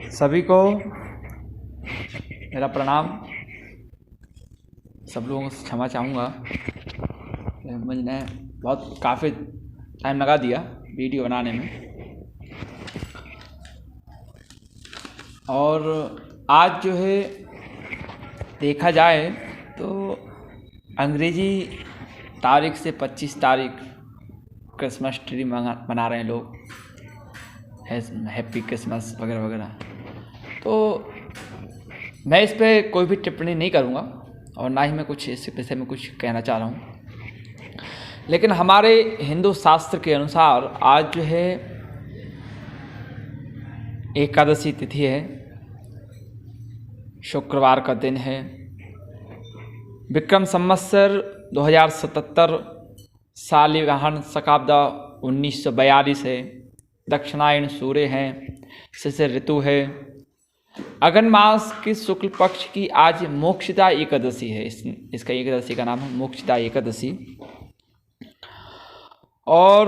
सभी को मेरा प्रणाम। सब लोगों से क्षमा चाहूँगा, मैंने बहुत काफ़ी टाइम लगा दिया वीडियो बनाने में। और आज जो है देखा जाए तो अंग्रेज़ी तारीख से 25 तारीख क्रिसमस ट्री मना रहे हैं लोग, हैप्पी क्रिसमस वगैरह वगैरह। तो मैं इस पे कोई भी टिप्पणी नहीं करूँगा और ना ही मैं कुछ इस विषय में कुछ कहना चाह रहा हूँ। लेकिन हमारे हिंदू शास्त्र के अनुसार आज जो है एकादशी तिथि है, शुक्रवार का दिन है। विक्रम संवत्सर 2077 सालिवाहन शकाब्द 1942 है। दक्षिणायन सूर्य है, शिशिर ऋतु है। अगन मास की शुक्ल पक्ष की आज मोक्षदा एकादशी है। इसका एकादशी का नाम है मोक्षदा एकादशी। और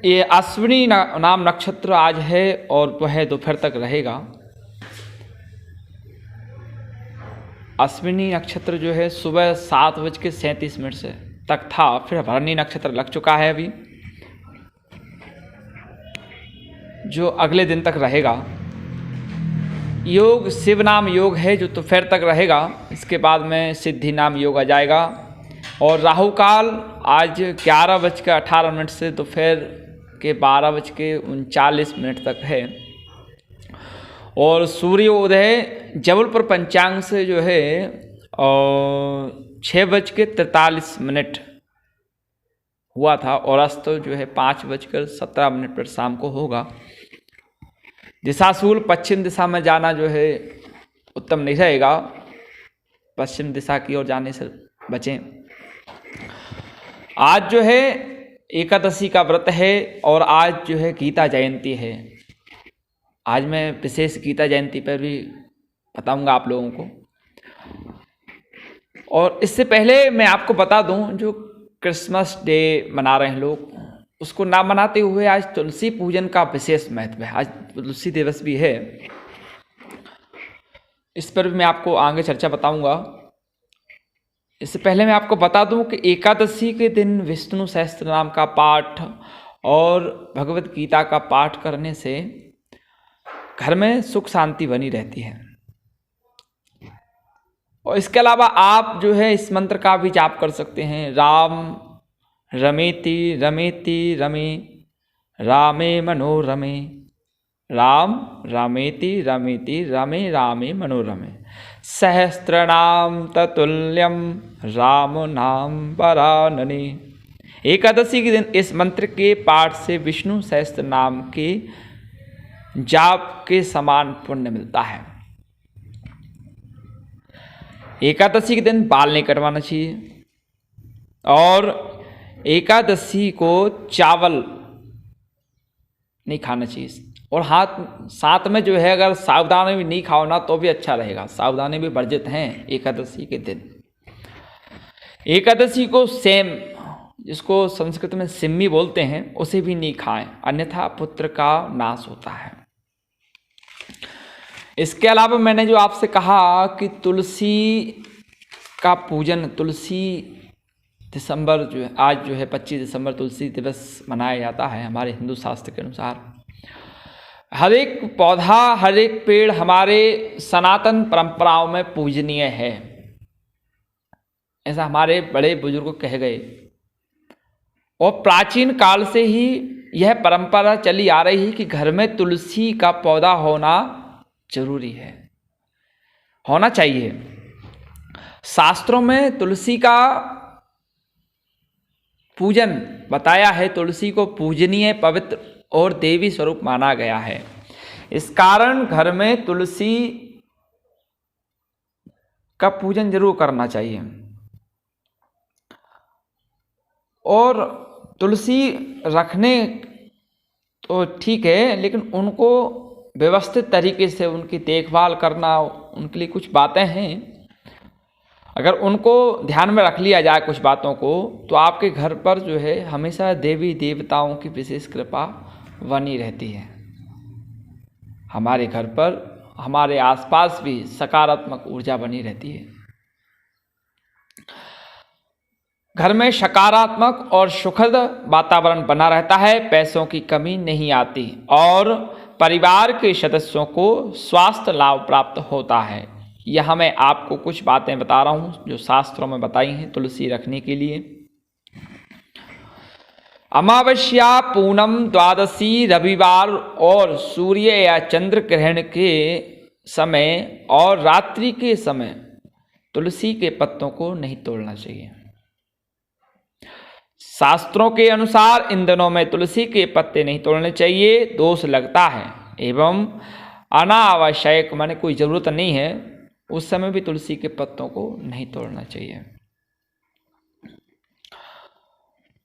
ये अश्विनी नाम नक्षत्र आज है और वह दोपहर तक रहेगा। अश्विनी नक्षत्र जो है सुबह 7:37 से तक था, फिर भरणी नक्षत्र लग चुका है अभी, जो अगले दिन तक रहेगा। योग शिव नाम योग है जो दोपहर तक रहेगा। इसके बाद में सिद्धि नाम योग आ जाएगा। और राहु काल आज 11:18 से दोपहर के 12:39 तक है। और सूर्योदय जबलपुर पंचांग से जो है 6:43 हुआ था और अस्त जो है 5:17 पर शाम को होगा। दिशाशूल पश्चिम दिशा में जाना जो है उत्तम नहीं रहेगा, पश्चिम दिशा की ओर जाने से बचें। आज जो है एकादशी का व्रत है और आज जो है गीता जयंती है। आज मैं विशेष गीता जयंती पर भी बताऊंगा आप लोगों को। और इससे पहले मैं आपको बता दूं, जो क्रिसमस डे मना रहे हैं लोग, उसको ना मनाते हुए आज तुलसी पूजन का विशेष महत्व है। आज तुलसी दिवस भी है। इस पर भी मैं आपको आगे चर्चा बताऊंगा। इससे पहले मैं आपको बता दूं कि एकादशी के दिन विष्णु सहस्त्र नाम का पाठ और भगवत गीता का पाठ करने से घर में सुख शांति बनी रहती है। और इसके अलावा आप जो है इस मंत्र का भी जाप कर सकते हैं। राम रमेति रमेति रमे रामे मनोरमे, राम रामेति रमेति रमे रामे मनोरमे, सहस्त्रनाम ततुल्यम राम नाम वरानने। एकादशी के दिन इस मंत्र के पाठ से विष्णु सहस्त्र नाम के जाप के समान पुण्य मिलता है। एकादशी के दिन बाल नहीं कटवाना चाहिए और एकादशी को चावल नहीं खाना चाहिए। और साथ में जो है अगर साबूदाना भी नहीं खाओ ना तो भी अच्छा रहेगा। साबूदाने भी वर्जित हैं एकादशी के दिन। एकादशी को सेम, जिसको संस्कृत में सिम्मी बोलते हैं, उसे भी नहीं खाएं, अन्यथा पुत्र का नाश होता है। इसके अलावा मैंने जो आपसे कहा कि तुलसी का पूजन, तुलसी दिसंबर जो है, आज जो है 25 दिसंबर तुलसी दिवस मनाया जाता है हमारे हिंदू शास्त्र के अनुसार। हर एक पौधा, हर एक पेड़ हमारे सनातन परंपराओं में पूजनीय है, ऐसा हमारे बड़े बुजुर्ग कह गए। और प्राचीन काल से ही यह परंपरा चली आ रही है कि घर में तुलसी का पौधा होना जरूरी है, होना चाहिए। शास्त्रों में तुलसी का पूजन बताया है। तुलसी को पूजनीय, पवित्र और देवी स्वरूप माना गया है। इस कारण घर में तुलसी का पूजन जरूर करना चाहिए। और तुलसी रखने तो ठीक है, लेकिन उनको व्यवस्थित तरीके से उनकी देखभाल करना, उनके लिए कुछ बातें हैं। अगर उनको ध्यान में रख लिया जाए कुछ बातों को, तो आपके घर पर जो है हमेशा देवी देवताओं की विशेष कृपा बनी रहती है। हमारे घर पर हमारे आसपास भी सकारात्मक ऊर्जा बनी रहती है। घर में सकारात्मक और सुखद वातावरण बना रहता है, पैसों की कमी नहीं आती और परिवार के सदस्यों को स्वास्थ्य लाभ प्राप्त होता है। यह मैं आपको कुछ बातें बता रहा हूँ जो शास्त्रों में बताई हैं तुलसी रखने के लिए। अमावस्या, पूनम, द्वादशी, रविवार और सूर्य या चंद्र ग्रहण के समय और रात्रि के समय तुलसी के पत्तों को नहीं तोड़ना चाहिए। शास्त्रों के अनुसार इन दिनों में तुलसी के पत्ते नहीं तोड़ने चाहिए, दोष लगता है एवं अनावश्यक माने कोई ज़रूरत नहीं है उस समय भी तुलसी के पत्तों को नहीं तोड़ना चाहिए।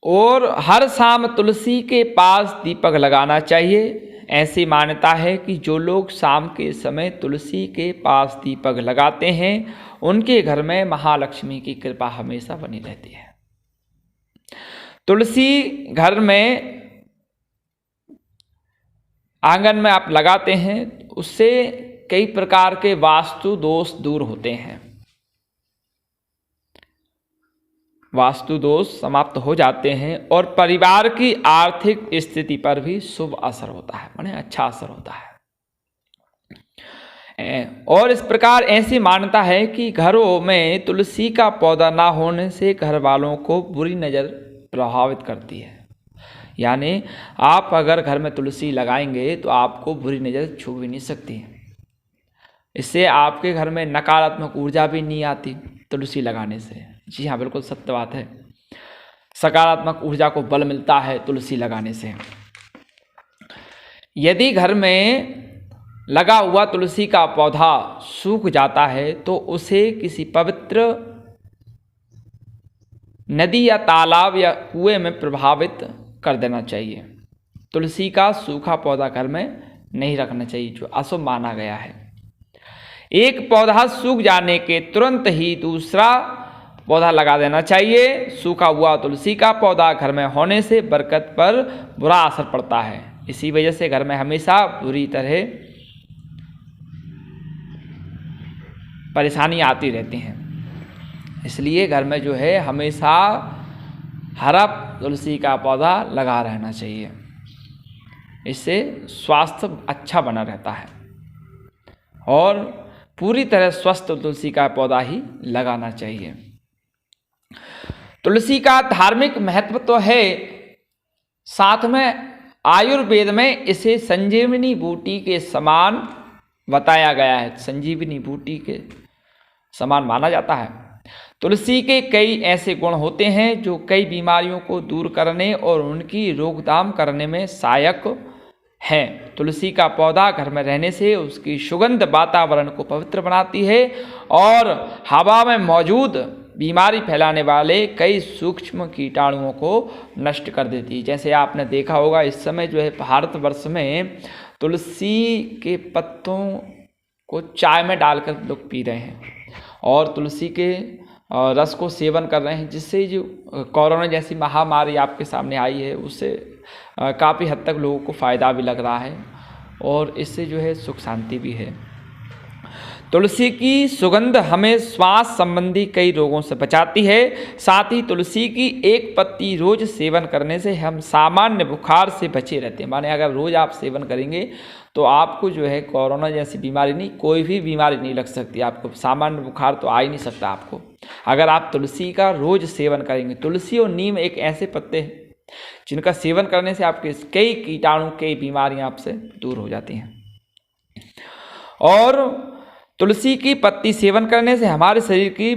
और हर शाम तुलसी के पास दीपक लगाना चाहिए। ऐसी मान्यता है कि जो लोग शाम के समय तुलसी के पास दीपक लगाते हैं उनके घर में महालक्ष्मी की कृपा हमेशा बनी रहती है। तुलसी घर में आंगन में आप लगाते हैं उससे कई प्रकार के वास्तु दोष दूर होते हैं, वास्तु दोष समाप्त हो जाते हैं और परिवार की आर्थिक स्थिति पर भी शुभ असर होता है, माने अच्छा असर होता है। और इस प्रकार ऐसी मान्यता है कि घरों में तुलसी का पौधा ना होने से घर वालों को बुरी नज़र प्रभावित करती है। यानी आप अगर घर में तुलसी लगाएंगे तो आपको बुरी नज़र छू भी नहीं सकती, इससे आपके घर में नकारात्मक ऊर्जा भी नहीं आती तुलसी लगाने से। जी हाँ, बिल्कुल सत्य बात है, सकारात्मक ऊर्जा को बल मिलता है तुलसी लगाने से। यदि घर में लगा हुआ तुलसी का पौधा सूख जाता है तो उसे किसी पवित्र नदी या तालाब या कुएं में प्रभावित कर देना चाहिए। तुलसी का सूखा पौधा घर में नहीं रखना चाहिए जो अशुभ माना गया है। एक पौधा सूख जाने के तुरंत ही दूसरा पौधा लगा देना चाहिए। सूखा हुआ तुलसी का पौधा घर में होने से बरकत पर बुरा असर पड़ता है, इसी वजह से घर में हमेशा बुरी तरह परेशानी आती रहती हैं। इसलिए घर में जो है हमेशा हरा तुलसी का पौधा लगा रहना चाहिए, इससे स्वास्थ्य अच्छा बना रहता है। और पूरी तरह स्वस्थ तुलसी का पौधा ही लगाना चाहिए। तुलसी का धार्मिक महत्व तो है, साथ में आयुर्वेद में इसे संजीवनी बूटी के समान बताया गया है, संजीवनी बूटी के समान माना जाता है। तुलसी के कई ऐसे गुण होते हैं जो कई बीमारियों को दूर करने और उनकी रोकथाम करने में सहायक हैं। तुलसी का पौधा घर में रहने से उसकी सुगंध वातावरण को पवित्र बनाती है और हवा में मौजूद बीमारी फैलाने वाले कई सूक्ष्म कीटाणुओं को नष्ट कर देती है। जैसे आपने देखा होगा इस समय जो है भारतवर्ष में तुलसी के पत्तों को चाय में डालकर लोग पी रहे हैं और तुलसी के रस को सेवन कर रहे हैं, जिससे जो कोरोना जैसी महामारी आपके सामने आई है उससे काफ़ी हद तक लोगों को फ़ायदा भी लग रहा है और इससे जो है सुख शांति भी है। तुलसी की सुगंध हमें श्वास संबंधी कई रोगों से बचाती है। साथ ही तुलसी की एक पत्ती रोज सेवन करने से हम सामान्य बुखार से बचे रहते हैं। माने अगर रोज आप सेवन करेंगे तो आपको जो है कोरोना जैसी बीमारी नहीं, कोई भी बीमारी नहीं लग सकती आपको, सामान्य बुखार तो आ ही नहीं सकता आपको अगर आप तुलसी का रोज सेवन करेंगे। तुलसी और नीम एक ऐसे पत्ते हैं जिनका सेवन करने से आपके कई कीटाणु, कई बीमारियां आपसे दूर हो जाती हैं। और तुलसी की पत्ती सेवन करने से हमारे शरीर की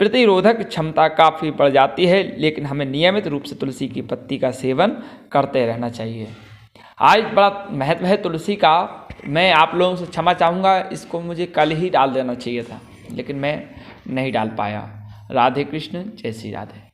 प्रतिरोधक क्षमता काफ़ी बढ़ जाती है, लेकिन हमें नियमित रूप से तुलसी की पत्ती का सेवन करते रहना चाहिए। आज बड़ा महत्व है तुलसी का। मैं आप लोगों से क्षमा चाहूँगा, इसको मुझे कल ही डाल देना चाहिए था लेकिन मैं नहीं डाल पाया। राधे कृष्ण, जय श्री राधे।